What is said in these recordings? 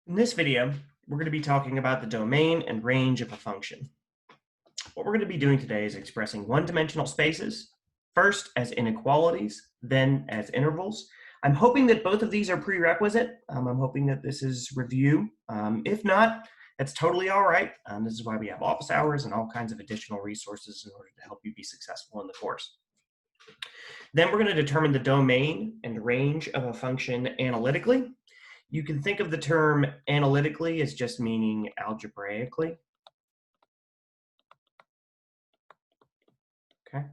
In this video, we're going to be talking about the domain and range of a function. What we're going to be doing today is expressing one-dimensional spaces, first as inequalities, then as intervals. I'm hoping that both of these are prerequisite. I'm hoping that this is review. If not, that's totally all right. This is why we have office hours and all kinds of additional resources in order to help you be successful in the course. Then we're going to determine the domain and range of a function analytically. You can think of the term analytically as just meaning algebraically. Okay.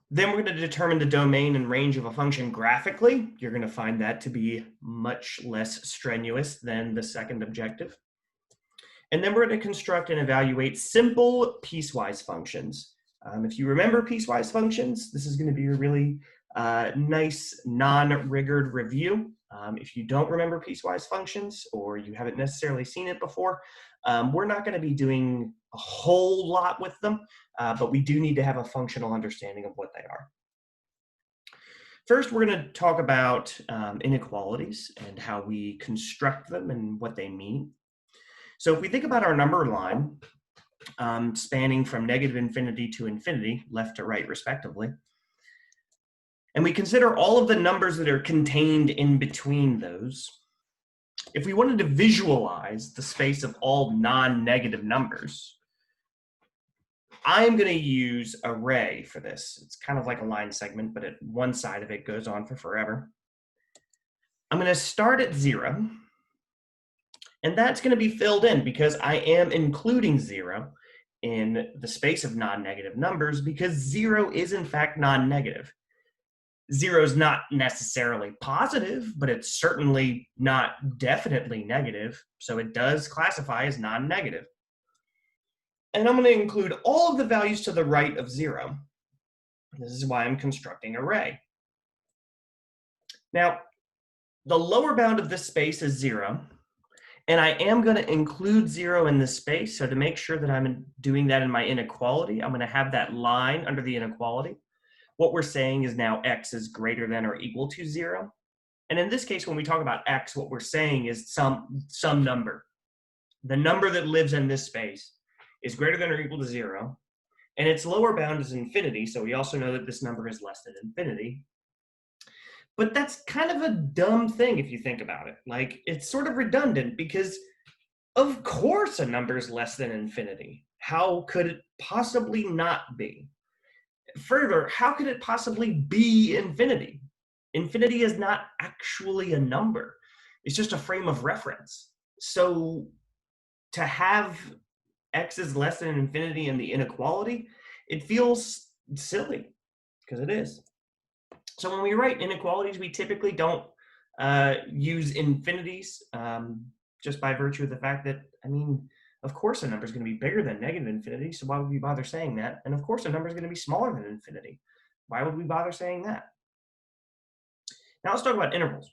Then we're going to determine the domain and range of a function graphically. You're going to find that to be much less strenuous than the second objective. And then we're going to construct and evaluate simple piecewise functions. If you remember piecewise functions, this is going to be a really nice non-rigored review. If you don't remember piecewise functions or you haven't necessarily seen it before, we're not going to be doing a whole lot with them, but we do need to have a functional understanding of what they are. First, we're going to talk about inequalities and how we construct them and what they mean. So if we think about our number line, spanning from negative infinity to infinity, left to right respectively, and we consider all of the numbers that are contained in between those, if we wanted to visualize the space of all non-negative numbers, I'm going to use array for this. It's kind of like a line segment, but at one side of it goes on for forever. I'm going to start at 0, and that's going to be filled in because I am including 0 in the space of non-negative numbers because 0 is in fact non-negative. 0 is not necessarily positive, but it's certainly not definitely negative, so it does classify as non-negative. And I'm going to include all of the values to the right of 0. This is why I'm constructing an array. Now, the lower bound of this space is 0, and I am going to include 0 in this space, so to make sure that I'm doing that in my inequality, I'm going to have that line under the inequality. What we're saying is now x is greater than or equal to 0. And in this case, when we talk about x, what we're saying is some number. The number that lives in this space is greater than or equal to 0. And its lower bound is infinity, so we also know that this number is less than infinity. But that's kind of a dumb thing if you think about it. Like, it's sort of redundant because, of course, a number is less than infinity. How could it possibly not be? Further, how could it possibly be infinity? Infinity is not actually a number. It's just a frame of reference. So to have x is less than infinity in the inequality, it feels silly, because it is. So when we write inequalities, we typically don't use infinities just by virtue of the fact that, I mean, of course a number is going to be bigger than negative infinity, so why would we bother saying that? And of course a number is going to be smaller than infinity. Why would we bother saying that? Now let's talk about intervals.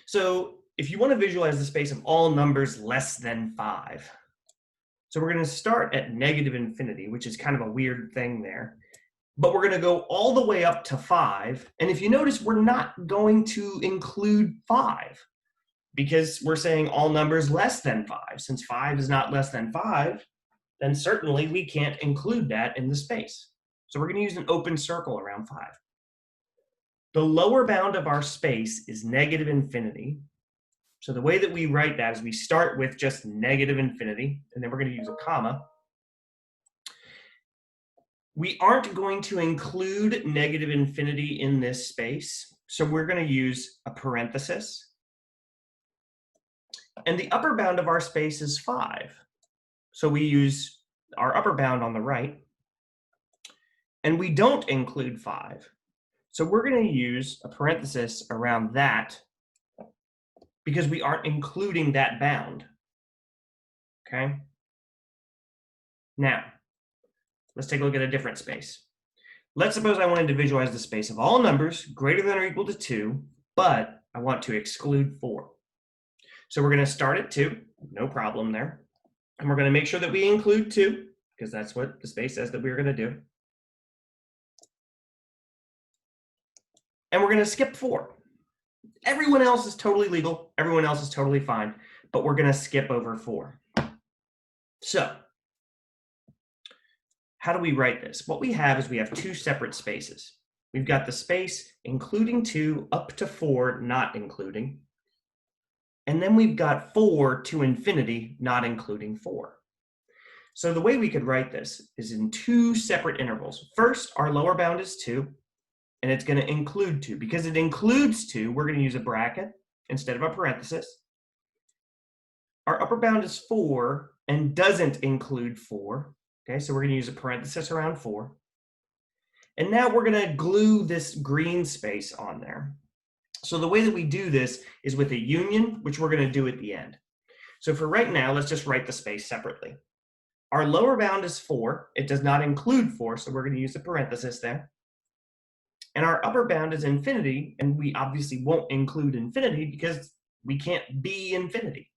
So if you want to visualize the space of all numbers less than 5, so we're going to start at negative infinity, which is kind of a weird thing there. But we're going to go all the way up to 5. And if you notice, we're not going to include 5 because we're saying all numbers less than 5. Since 5 is not less than 5, then certainly we can't include that in the space. So we're going to use an open circle around 5. The lower bound of our space is negative infinity. So the way that we write that is we start with just negative infinity, and then we're going to use a comma. We aren't going to include negative infinity in this space, so we're going to use a parenthesis. And the upper bound of our space is 5. So we use our upper bound on the right, and we don't include 5. So we're going to use a parenthesis around that because we aren't including that bound. Okay? Now, let's take a look at a different space. Let's suppose I wanted to visualize the space of all numbers greater than or equal to 2, but I want to exclude 4. So we're going to start at 2, no problem there. And we're going to make sure that we include 2, because that's what the space says that we're going to do. And we're going to skip 4. Everyone else is totally legal. Everyone else is totally fine, but we're going to skip over 4. So how do we write this? What we have is we have 2 separate spaces. We've got the space including 2 up to 4, not including. And then we've got 4 to infinity, not including 4. So the way we could write this is in 2 separate intervals. First, our lower bound is 2, and it's going to include 2. Because it includes 2, we're going to use a bracket instead of a parenthesis. Our upper bound is 4 and doesn't include 4. Okay, so we're going to use a parenthesis around 4. And now we're going to glue this green space on there. So the way that we do this is with a union, which we're going to do at the end. So for right now, let's just write the space separately. Our lower bound is 4. It does not include 4, so we're going to use a parenthesis there. And our upper bound is infinity, and we obviously won't include infinity because we can't be infinity.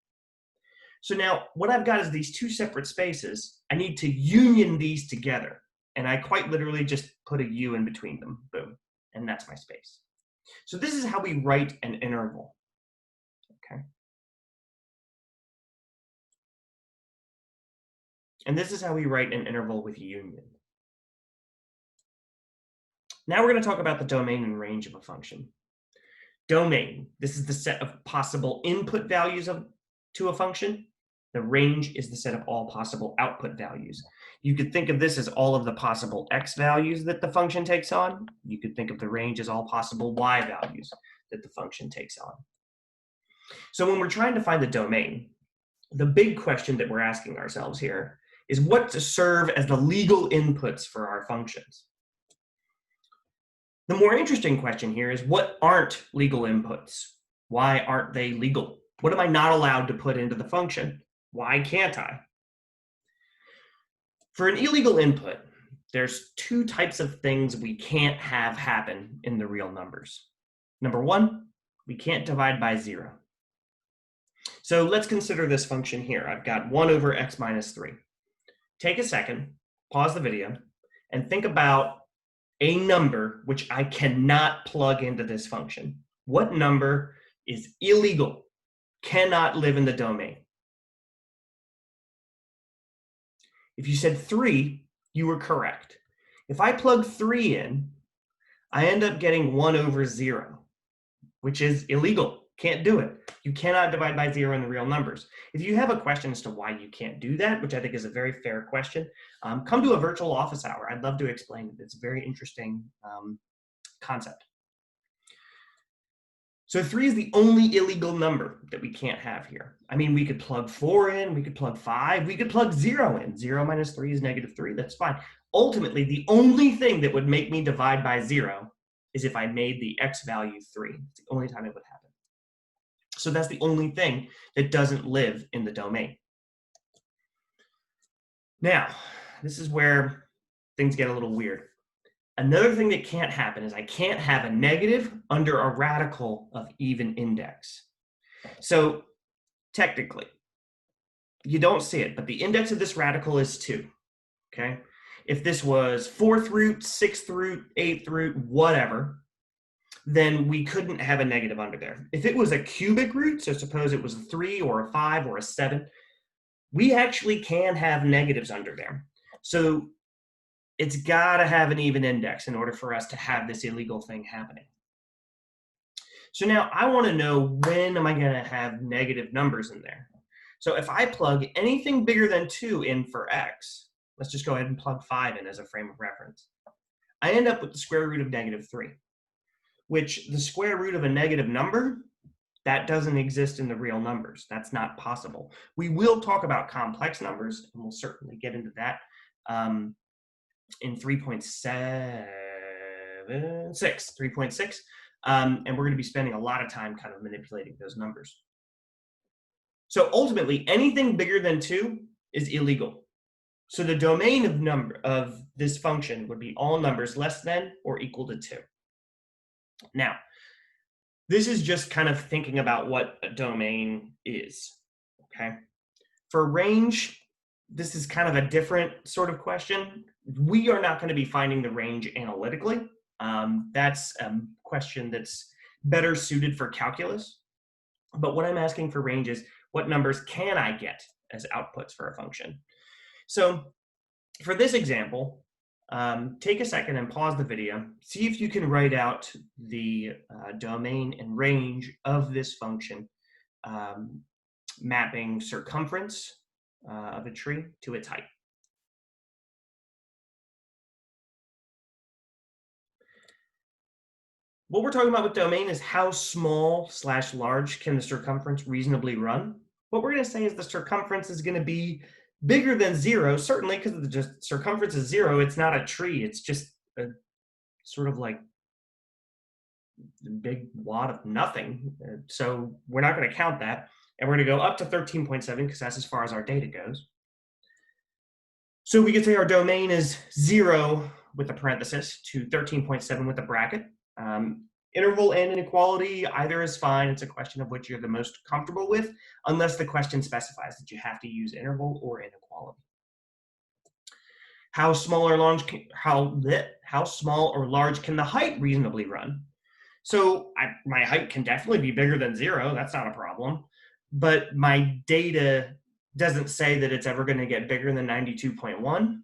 So now what I've got is these 2 separate spaces. I need to union these together. And I quite literally just put a U in between them, boom, and that's my space. So this is how we write an interval, okay? And this is how we write an interval with union. Now we're going to talk about the domain and range of a function. Domain, this is the set of possible input values to a function. The range is the set of all possible output values. You could think of this as all of the possible x values that the function takes on. You could think of the range as all possible y values that the function takes on. So when we're trying to find the domain, the big question that we're asking ourselves here is what to serve as the legal inputs for our functions. The more interesting question here is what aren't legal inputs? Why aren't they legal? What am I not allowed to put into the function? Why can't I? For an illegal input, there's 2 types of things we can't have happen in the real numbers. Number 1, we can't divide by 0. So let's consider this function here. I've got 1 over x minus 3. Take a second, pause the video, and think about a number which I cannot plug into this function. What number is illegal, cannot live in the domain? If you said 3, you were correct. If I plug 3 in, I end up getting 1 over 0, which is illegal. Can't do it. You cannot divide by 0 in the real numbers. If you have a question as to why you can't do that, which I think is a very fair question, come to a virtual office hour. I'd love to explain it. It's a very interesting concept. So 3 is the only illegal number that we can't have here. I mean, we could plug 4 in, we could plug 5, we could plug 0 in. 0 minus 3 is -3, that's fine. Ultimately, the only thing that would make me divide by 0 is if I made the x value 3. It's the only time it would happen. So that's the only thing that doesn't live in the domain. Now, this is where things get a little weird. Another thing that can't happen is I can't have a negative under a radical of even index. So technically, you don't see it, but the index of this radical is 2, okay? If this was 4th root, 6th root, 8th root, whatever, then we couldn't have a negative under there. If it was a cubic root, so suppose it was a 3 or a 5 or a 7, we actually can have negatives under there. So it's got to have an even index in order for us to have this illegal thing happening. So now I want to know when am I going to have negative numbers in there. So if I plug anything bigger than 2 in for x, let's just go ahead and plug 5 in as a frame of reference. I end up with the square root of -3. Which the square root of a negative number, that doesn't exist in the real numbers. That's not possible. We will talk about complex numbers, and we'll certainly get into that in 3.6, and we're going to be spending a lot of time kind of manipulating those numbers. So ultimately, anything bigger than 2 is illegal. So the domain of this function would be all numbers less than or equal to 2. Now, this is just kind of thinking about what a domain is, okay? For range, this is kind of a different sort of question. We are not going to be finding the range analytically. That's a question that's better suited for calculus. But what I'm asking for range is what numbers can I get as outputs for a function? So for this example, take a second and pause the video. See if you can write out the domain and range of this function, mapping circumference of a tree to its height. What we're talking about with domain is how small / large can the circumference reasonably run. What we're going to say is the circumference is going to be bigger than 0, certainly because the circumference is 0. It's not a tree. It's just a sort of like a big wad of nothing. So we're not going to count that. And we're going to go up to 13.7 because that's as far as our data goes. So we could say our domain is 0 with a parenthesis to 13.7 with a bracket. Interval and inequality, either is fine. It's a question of which you're the most comfortable with, unless the question specifies that you have to use interval or inequality. How small or large can the height reasonably run? So my height can definitely be bigger than 0. That's not a problem. But my data doesn't say that it's ever going to get bigger than 92.1.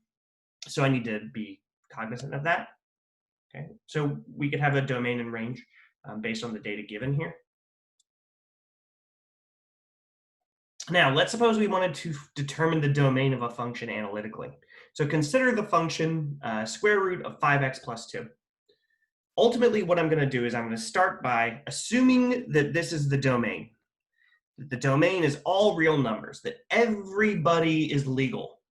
So I need to be cognizant of that. Okay, so we could have a domain and range based on the data given here. Now, let's suppose we wanted to determine the domain of a function analytically. So consider the function square root of 5x plus 2. Ultimately, what I'm going to do is I'm going to start by assuming that this is the domain. That the domain is all real numbers, that everybody is legal.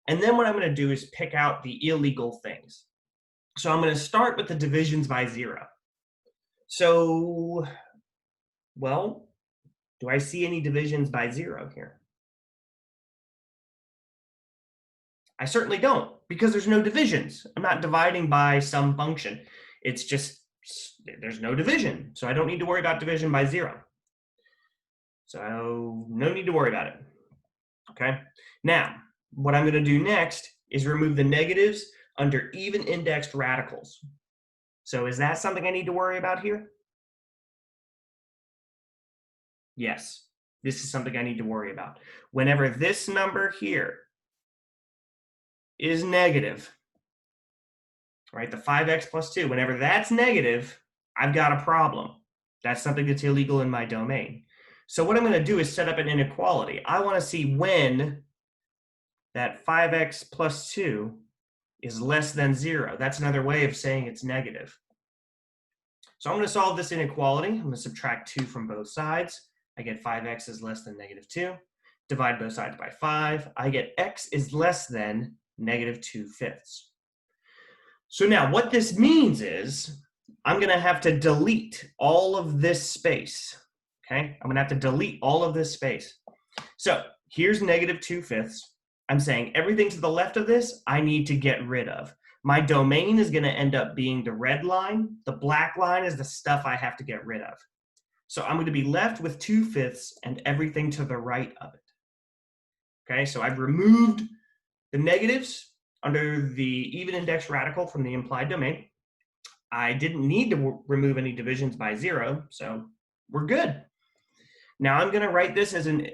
And then what I'm going to do is pick out the illegal things. So I'm going to start with the divisions by 0. So, well, do I see any divisions by 0 here? I certainly don't, because there's no divisions. I'm not dividing by some function. It's just, there's no division. So I don't need to worry about division by 0. So no need to worry about it. Okay. Now, what I'm going to do next is remove the negatives under even indexed radicals. So is that something I need to worry about here? Yes, this is something I need to worry about. Whenever this number here is negative, right, the 5x plus 2, whenever that's negative, I've got a problem. That's something that's illegal in my domain. So what I'm going to do is set up an inequality. I want to see when that 5x plus 2 is less than 0. That's another way of saying it's negative. So I'm going to solve this inequality. I'm going to subtract 2 from both sides. I get 5x is less than negative 2. Divide both sides by 5. I get x is less than negative 2/5. So now what this means is I'm going to have to delete all of this space. Okay, I'm going to have to delete all of this space. So here's negative 2/5. I'm saying everything to the left of this, I need to get rid of. My domain is going to end up being the red line. The black line is the stuff I have to get rid of. So I'm going to be left with 2/5 and everything to the right of it. Okay, so I've removed the negatives under the even index radical from the implied domain. I didn't need to remove any divisions by 0, so we're good. Now I'm going to write this as an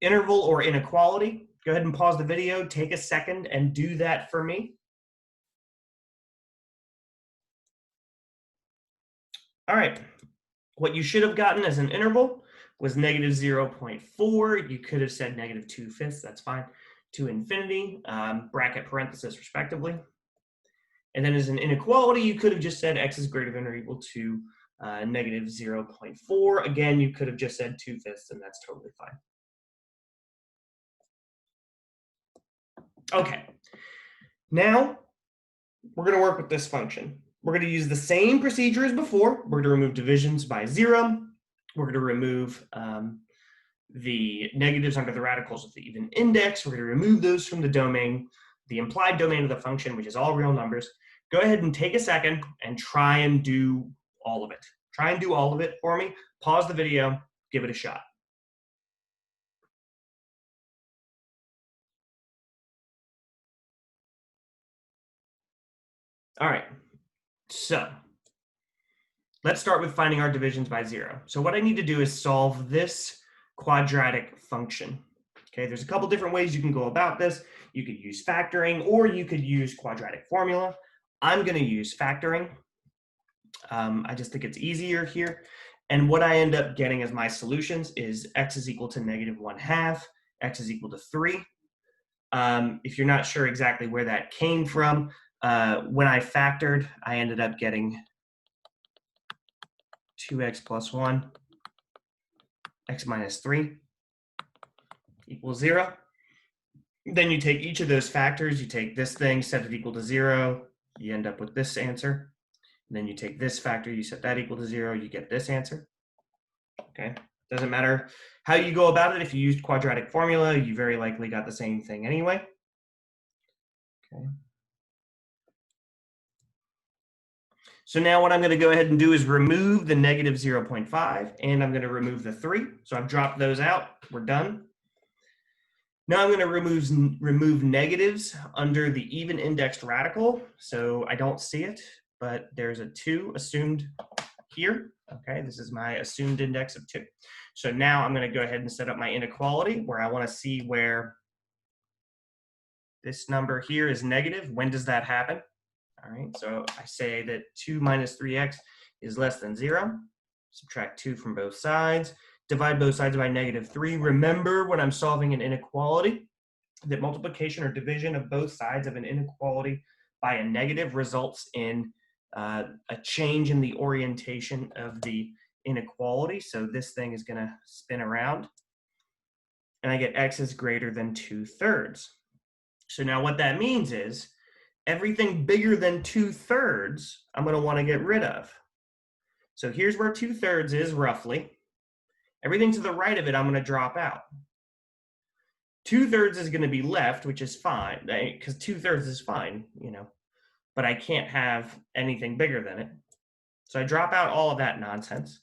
interval or inequality. Go ahead and pause the video, take a second, and do that for me. All right, what you should have gotten as an interval was negative 0.4. You could have said negative 2/5, that's fine, to infinity, bracket parenthesis respectively. And then as an inequality, you could have just said x is greater than or equal to negative 0.4. Again, you could have just said 2/5, and that's totally fine. Okay, now we're going to work with this function. We're going to use the same procedure as before. We're going to remove divisions by 0. We're going to remove the negatives under the radicals of the even index. We're going to remove those from the domain, the implied domain of the function, which is all real numbers. Go ahead and take a second and try and do all of it. Try and do all of it for me. Pause the video, give it a shot. All right, so let's start with finding our divisions by 0. So what I need to do is solve this quadratic function. Okay, there's a couple different ways you can go about this. You could use factoring, or you could use quadratic formula. I'm going to use factoring. I just think it's easier here. And what I end up getting as my solutions is x is equal to -1/2, x is equal to 3. If you're not sure exactly where that came from, when I factored, I ended up getting 2x plus 1, x minus 3 equals 0. Then you take each of those factors, you take this thing, set it equal to 0, you end up with this answer. And then you take this factor, you set that equal to 0, you get this answer. Okay, doesn't matter how you go about it. If you used quadratic formula, you very likely got the same thing anyway. Okay. So now what I'm going to go ahead and do is remove the negative 0.5, and I'm going to remove the 3. So I've dropped those out. We're done. Now I'm going to remove negatives under the even indexed radical. So I don't see it, but there's a 2 assumed here. Okay, this is my assumed index of 2. So now I'm going to go ahead and set up my inequality where I want to see where this number here is negative. When does that happen? All right, so I say that 2 minus 3x is less than 0. Subtract 2 from both sides. Divide both sides by -3. Remember, when I'm solving an inequality, that multiplication or division of both sides of an inequality by a negative results in a change in the orientation of the inequality. So this thing is going to spin around, and I get x is greater than 2/3. So now what that means is everything bigger than 2/3, I'm going to want to get rid of. So here's where 2/3 is roughly. Everything to the right of it, I'm going to drop out. 2/3 is going to be left, which is fine, because 2/3 is fine, you know, but I can't have anything bigger than it. So I drop out all of that nonsense.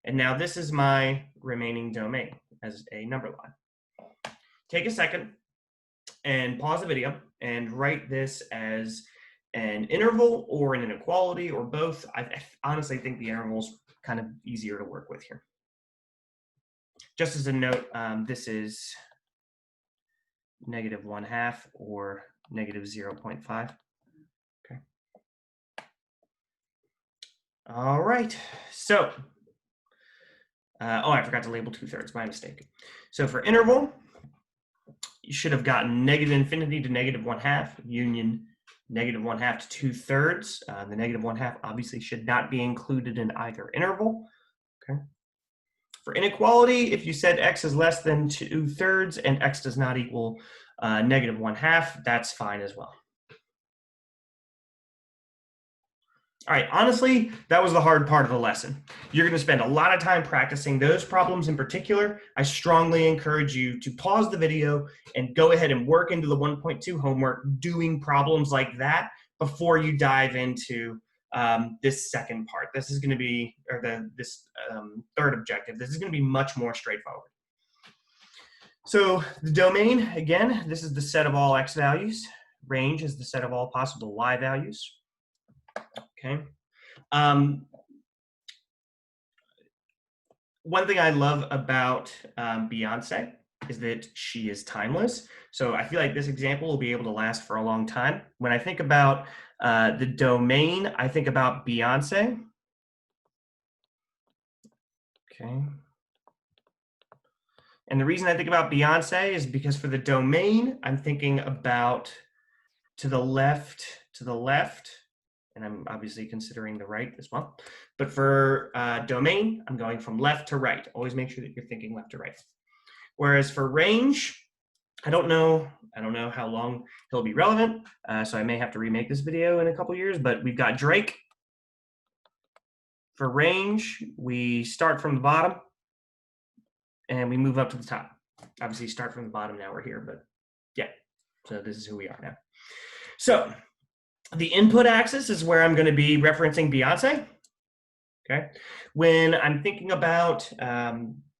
And now this is my remaining domain as a number line. Take a second and pause the video and write this as an interval or an inequality or both. I honestly think the interval is kind of easier to work with here. Just as a note, this is -1/2 or -0.5. Okay. All right. So, oh, I forgot to label 2/3. My mistake. So for interval, you should have gotten -infinity to -1/2 union -1/2 to 2/3. The -1/2 obviously should not be included in either interval. Okay. For inequality, if you said x is less than 2/3 and x does not equal -1/2, that's fine as well. All right, honestly, that was the hard part of the lesson. You're going to spend a lot of time practicing those problems in particular. I strongly encourage you to pause the video and go ahead and work into the 1.2 homework doing problems like that before you dive into this second part. This is going to be, or this third objective, this is going to be much more straightforward. So the domain, again, this is the set of all x values. Range is the set of all possible y values. Okay. One thing I love about Beyonce is that she is timeless. So I feel like this example will be able to last for a long time. When I think about the domain, I think about Beyonce. Okay. And the reason I think about Beyonce is because for the domain, I'm thinking about to the left, and I'm obviously considering the right as well. But for domain, I'm going from left to right. Always make sure that you're thinking left to right. Whereas for range, I don't know how long he'll be relevant, so I may have to remake this video in a couple years, but we've got Drake. For range, we start from the bottom, and we move up to the top. Obviously, start from the bottom, now we're here, but yeah, so this is who we are now. So the input axis is where I'm going to be referencing Beyonce. Okay. When I'm thinking about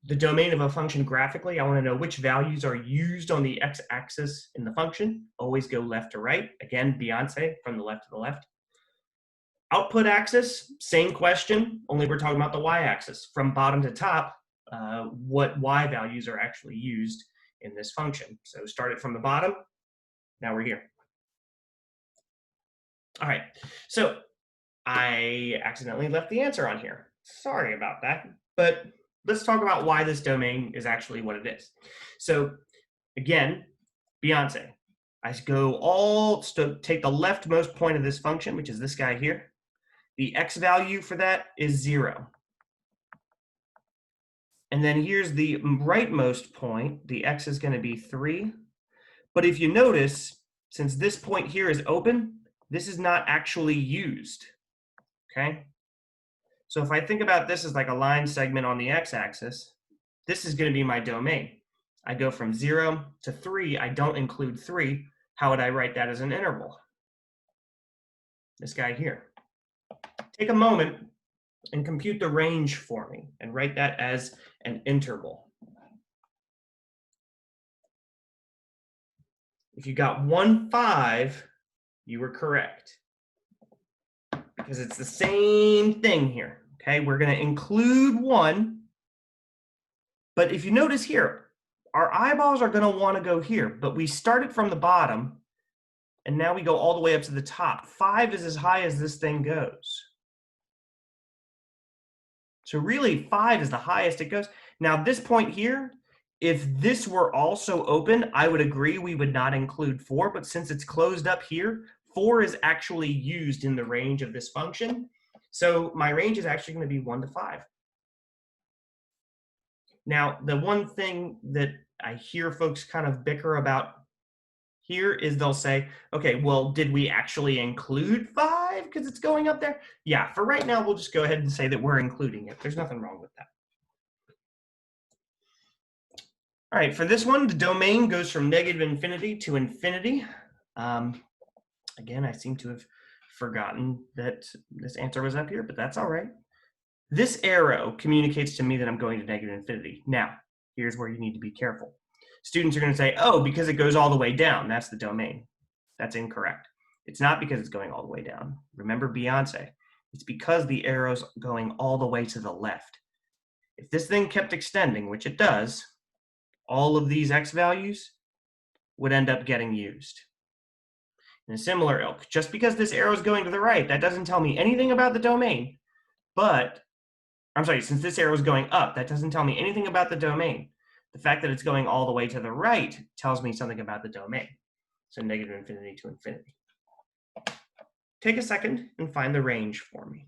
the domain of a function graphically, I want to know which values are used on the x-axis in the function. Always go left to right. Again, Beyonce from the left to the left. Output axis, same question, only we're talking about the y-axis. From bottom to top, what y values are actually used in this function. So started from the bottom, now we're here. All right, so I accidentally left the answer on here. Sorry about that, but let's talk about why this domain is actually what it is. So again, Beyonce, I go take the leftmost point of this function, which is this guy here. The x value for that is 0. And then here's the rightmost point. The x is going to be 3. But if you notice, since this point here is open, this is not actually used. Okay? So if I think about this as like a line segment on the x-axis, this is going to be my domain. I go from 0 to 3. I don't include 3. How would I write that as an interval? This guy here. Take a moment and compute the range for me and write that as an interval. If you got 1, 5, you were correct. Because it's the same thing here. Okay, we're going to include 1. But if you notice here, our eyeballs are going to want to go here. But we started from the bottom, and now we go all the way up to the top. 5 is as high as this thing goes. So really, 5 is the highest it goes. Now, this point here, if this were also open, I would agree we would not include 4. But since it's closed up here, 4 is actually used in the range of this function. So my range is actually going to be 1 to 5. Now, the one thing that I hear folks kind of bicker about here is they'll say, okay, well, did we actually include 5 because it's going up there? Yeah, for right now, we'll just go ahead and say that we're including it. There's nothing wrong with that. All right, for this one, the domain goes from -infinity to infinity. Again, I seem to have forgotten that this answer was up here, but that's all right. This arrow communicates to me that I'm going to -infinity. Now, here's where you need to be careful. Students are going to say, oh, because it goes all the way down, that's the domain. That's incorrect. It's not because it's going all the way down. Remember Beyonce. It's because the arrow's going all the way to the left. If this thing kept extending, which it does, all of these x values would end up getting used. In a similar ilk, just because this arrow is going to the right, that doesn't tell me anything about the domain, but, I'm sorry, since this arrow is going up, that doesn't tell me anything about the domain. The fact that it's going all the way to the right tells me something about the domain. So -infinity to infinity. Take a second and find the range for me.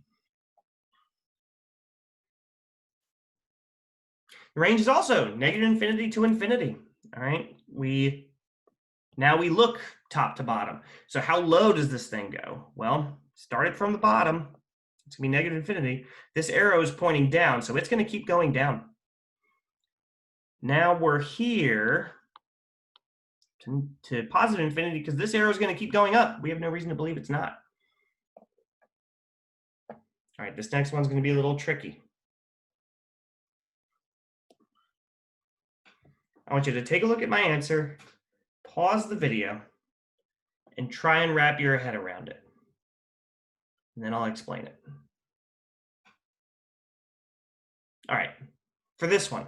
The range is also -infinity to infinity. All right, now we look top to bottom. So how low does this thing go? Well, start it from the bottom. It's going to be -infinity. This arrow is pointing down, so it's going to keep going down. Now we're here to positive infinity because this arrow is going to keep going up. We have no reason to believe it's not. All right, this next one's going to be a little tricky. I want you to take a look at my answer, pause the video, and try and wrap your head around it. And then I'll explain it. All right, for this one,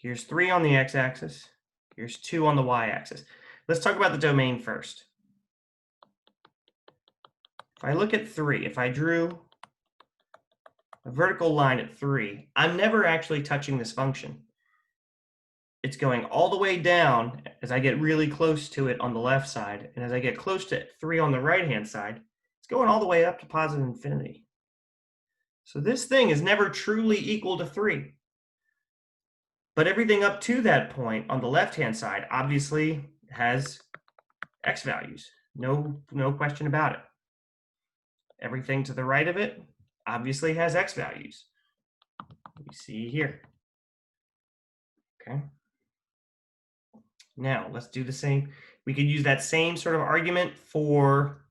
here's 3 on the x-axis, here's 2 on the y-axis. Let's talk about the domain first. If I look at 3, if I drew a vertical line at 3, I'm never actually touching this function. It's going all the way down as I get really close to it on the left side, and as I get close to 3 on the right-hand side, it's going all the way up to positive infinity. So this thing is never truly equal to 3. But everything up to that point on the left-hand side obviously has x values. No question about it. Everything to the right of it obviously has x values. We see here. Okay. Now let's do the same. We could use that same sort of argument for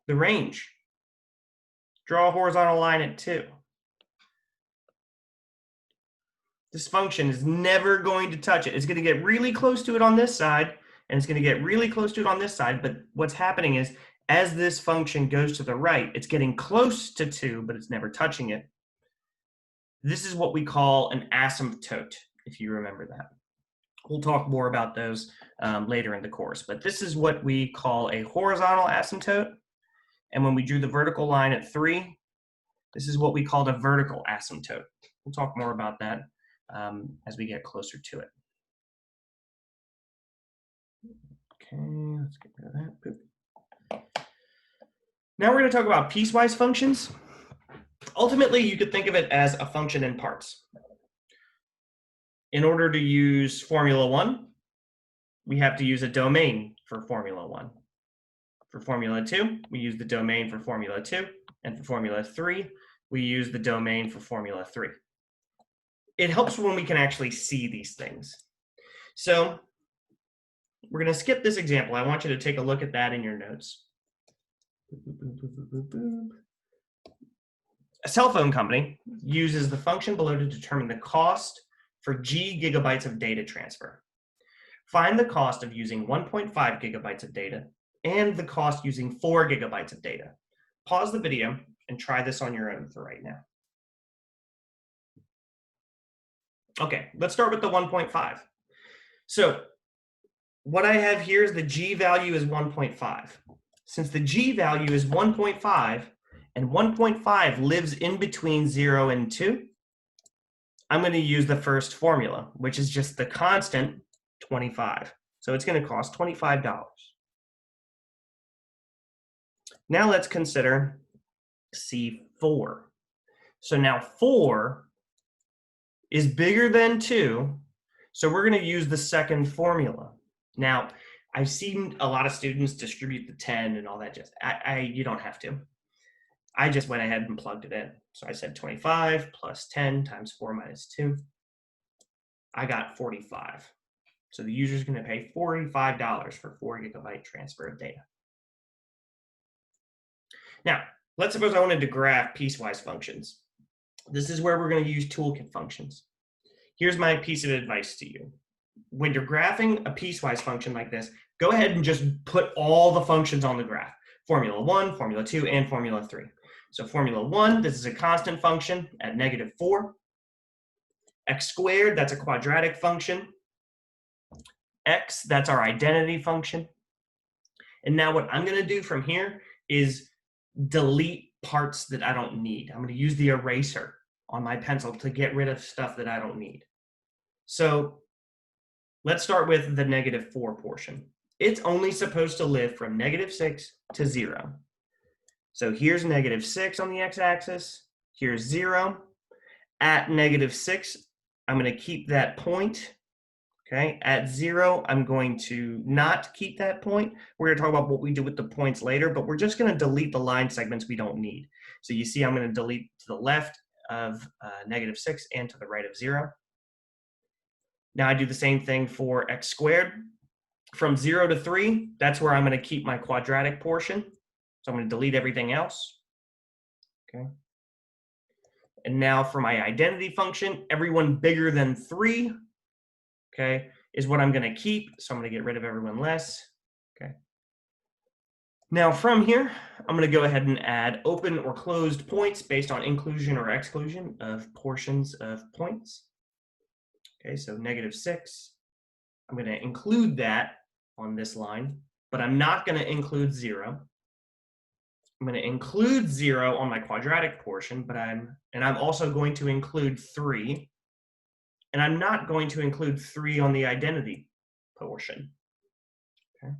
the range. Draw a horizontal line at 2. This function is never going to touch it. It's going to get really close to it on this side, and it's going to get really close to it on this side. But what's happening is as this function goes to the right, it's getting close to 2, but it's never touching it. This is what we call an asymptote, if you remember that. We'll talk more about those later in the course, but this is what we call a horizontal asymptote. And when we drew the vertical line at 3, this is what we called a vertical asymptote. We'll talk more about that as we get closer to it. Okay, let's get rid of that. Boop. Now we're going to talk about piecewise functions. Ultimately, you could think of it as a function in parts. In order to use Formula 1, we have to use a domain for Formula 1. For Formula 2, we use the domain for Formula 2. And for Formula 3, we use the domain for Formula 3. It helps when we can actually see these things. So we're going to skip this example. I want you to take a look at that in your notes. A cell phone company uses the function below to determine the cost for G gigabytes of data transfer. Find the cost of using 1.5 gigabytes of data and the cost using 4 gigabytes of data. Pause the video and try this on your own for right now. Okay, let's start with the 1.5. So what I have here is the G value is 1.5. Since the G value is 1.5 and 1.5 lives in between 0 and 2, I'm going to use the first formula, which is just the constant 25. So it's going to cost $25. Now let's consider C4. So now 4 is bigger than 2, so we're going to use the second formula. Now, I've seen a lot of students distribute the 10 and all that. You don't have to. I just went ahead and plugged it in. So I said 25 plus 10 times 4 minus 2. I got 45. So the user is going to pay $45 for 4 gigabyte transfer of data. Now, let's suppose I wanted to graph piecewise functions. This is where we're going to use toolkit functions. Here's my piece of advice to you. When you're graphing a piecewise function like this, go ahead and just put all the functions on the graph. Formula 1, Formula 2, and Formula 3. So Formula 1, this is a constant function at -4. X squared, that's a quadratic function. X, that's our identity function. And now what I'm going to do from here is delete parts that I don't need. I'm going to use the eraser on my pencil to get rid of stuff that I don't need. So let's start with the -4 portion. It's only supposed to live from -6 to 0. So here's -6 on the x-axis. Here's 0. At -6, I'm going to keep that point. Okay, at 0, I'm going to not keep that point. We're going to talk about what we do with the points later, but we're just going to delete the line segments we don't need. So you see I'm going to delete to the left of -6 and to the right of 0. Now I do the same thing for x squared. From 0 to 3, that's where I'm going to keep my quadratic portion. So I'm going to delete everything else. Okay. And now for my identity function, everyone bigger than 3, okay, is what I'm going to keep. So I'm going to get rid of everyone less. Okay. Now from here, I'm going to go ahead and add open or closed points based on inclusion or exclusion of portions of points. Okay, so -6. I'm going to include that on this line, but I'm not going to include 0. I'm going to include 0 on my quadratic portion, but I'm also going to include 3. And I'm not going to include 3 on the identity portion. Okay.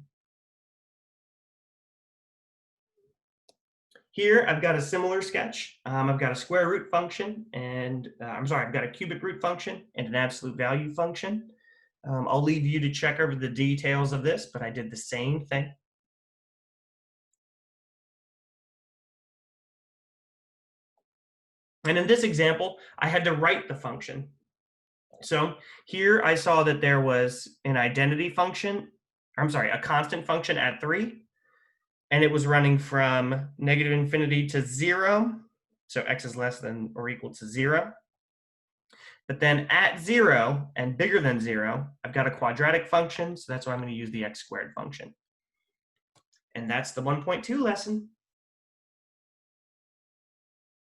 Here, I've got a similar sketch. I've got a square root function, and I've got a cubic root function and an absolute value function. I'll leave you to check over the details of this, but I did the same thing. And in this example, I had to write the function. So here I saw that there was an identity function, a constant function at 3, and it was running from -infinity to 0. So x is less than or equal to 0. But then at 0 and bigger than 0, I've got a quadratic function, so that's why I'm going to use the x squared function. And that's the 1.2 lesson.